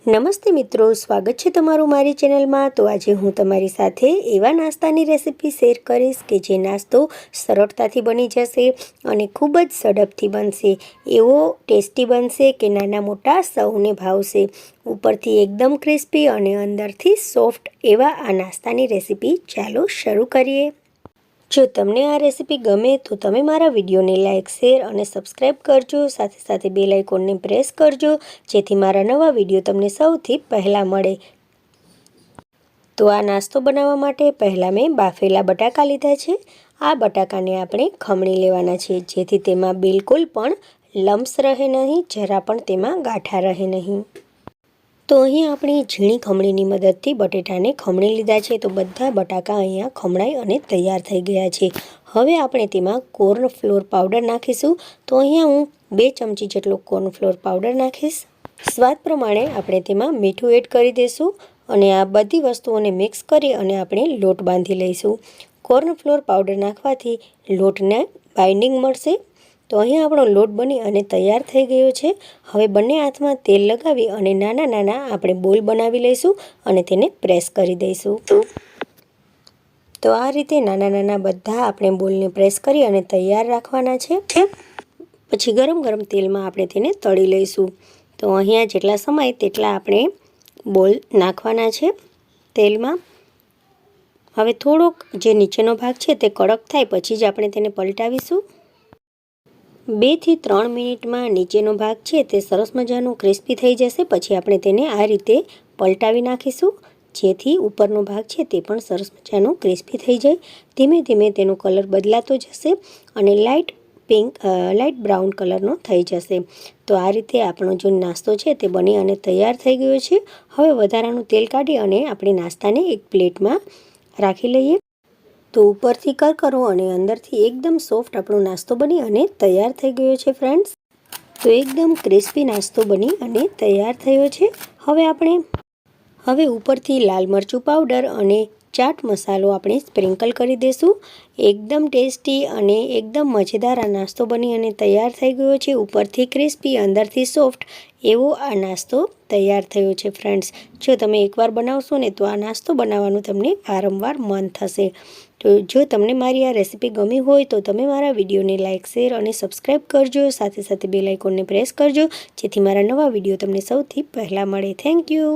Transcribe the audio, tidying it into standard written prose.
નમસ્તે મિત્રો, સ્વાગત છે તમારું મારી ચેનલમાં। તો આજે હું તમારી સાથે એવા નાસ્તાની રેસીપી શેર કરીશ કે જે નાસ્તો સરળતાથી બની જશે અને ખૂબ જ ઝડપથી બનશે, એવો ટેસ્ટી બનશે કે નાના મોટા સૌને ભાવશે। ઉપરથી એકદમ ક્રિસ્પી અને અંદરથી સોફ્ટ એવા આ નાસ્તાની રેસીપી ચાલો શરૂ કરીએ। જો તમને આ રેસીપી ગમે તો તમે મારા વિડીયોને લાઇક, શેર અને સબસ્ક્રાઈબ કરજો। સાથે સાથે બેલ આઇકોનને પ્રેસ કરજો જેથી મારા નવા વિડીયો તમને સૌથી પહેલાં મળે। તો આ નાસ્તો બનાવવા માટે પહેલાં મેં બાફેલા બટાકા લીધા છે। આ બટાકાને આપણે ખમણી લેવાના છે જેથી તેમાં બિલકુલ પણ લમ્સ રહે નહીં, જરા પણ તેમાં ગાંઠા રહે નહીં। તો અહીં આપણે ઝીણી ખમણીની મદદથી બટેટાને ખમણી લીધા છે। તો બધા બટાકા અહીંયા ખમણાઈ અને તૈયાર થઈ ગયા છે। હવે આપણે તેમાં કોર્નફ્લોર પાવડર નાખીશું। તો અહીંયા હું 2 ચમચી જેટલો કોર્નફ્લોર પાવડર નાખીશ। સ્વાદ પ્રમાણે આપણે તેમાં મીઠું એડ કરી દઈશું અને આ બધી વસ્તુઓને મિક્સ કરી અને આપણે લોટ બાંધી લઈશું। કોર્નફ્લોર પાવડર નાખવાથી લોટને બાઇન્ડિંગ મળશે। તો અહીં આપણો લોટ બની અને તૈયાર થઈ ગયો છે। હવે બંને હાથમાં તેલ લગાવી અને નાના નાના આપણે બોલ બનાવી લઈશું અને તેને પ્રેસ કરી દઈશું। તો આ રીતે નાના નાના બધા આપણે બોલને પ્રેસ કરી અને તૈયાર રાખવાના છે। પછી ગરમ ગરમ તેલમાં આપણે તેને તળી લઈશું। તો અહીંયા જેટલા સમય તેટલા આપણે બોલ નાખવાના છે તેલમાં। હવે થોડોક જે નીચેનો ભાગ છે તે કડક થાય પછી જ આપણે તેને પલટાવીશું। 2 થી 3 મિનિટમાં નીચેનો ભાગ છે તે સરસ મજાનું ક્રિસ્પી થઈ જશે। પછી આપણે તેને આ રીતે પલટાવી નાખીશું જેથી ઉપરનો ભાગ છે તે પણ સરસ મજાનું ક્રિસ્પી થઈ જાય। ધીમે ધીમે તેનો કલર બદલાતો જશે અને લાઇટ બ્રાઉન કલરનો થઈ જશે। તો આ રીતે આપણો જો નાસ્તો છે તે બની અને તૈયાર થઈ ગયો છે। હવે વધારાનું તેલ કાઢી અને આપણે નાસ્તાને એક પ્લેટમાં રાખી લઈએ। તો ઉપરથી કરકરો અને અંદરથી એકદમ સોફ્ટ આપણો નાસ્તો બની અને તૈયાર થઈ ગયો છે ફ્રેન્ડ્સ। તો એકદમ ક્રિસ્પી નાસ્તો બની અને તૈયાર થયો છે। હવે ઉપરથી લાલ મરચું પાવડર અને ચાટ મસાલો આપણે સ્પ્રિંકલ કરી દઈશું। એકદમ ટેસ્ટી અને એકદમ મજેદાર આ નાસ્તો બની અને તૈયાર થઈ ગયો છે। ઉપરથી ક્રિસ્પી, અંદરથી સોફ્ટ એવો આ નાસ્તો તૈયાર થયો છે ફ્રેન્ડ્સ। જો તમે એકવાર બનાવશો ને તો આ નાસ્તો બનાવવાનું તમને વારંવાર મન થશે। તો જો તમને મારી આ રેસીપી ગમી હોય તો તમે મારા વિડીયોને લાઇક, શેર અને સબસ્ક્રાઈબ કરજો। સાથે સાથે બેલ આઇકોનને પ્રેસ કરજો જેથી મારા નવા વિડીયો તમને સૌથી પહેલાં મળે। Thank you.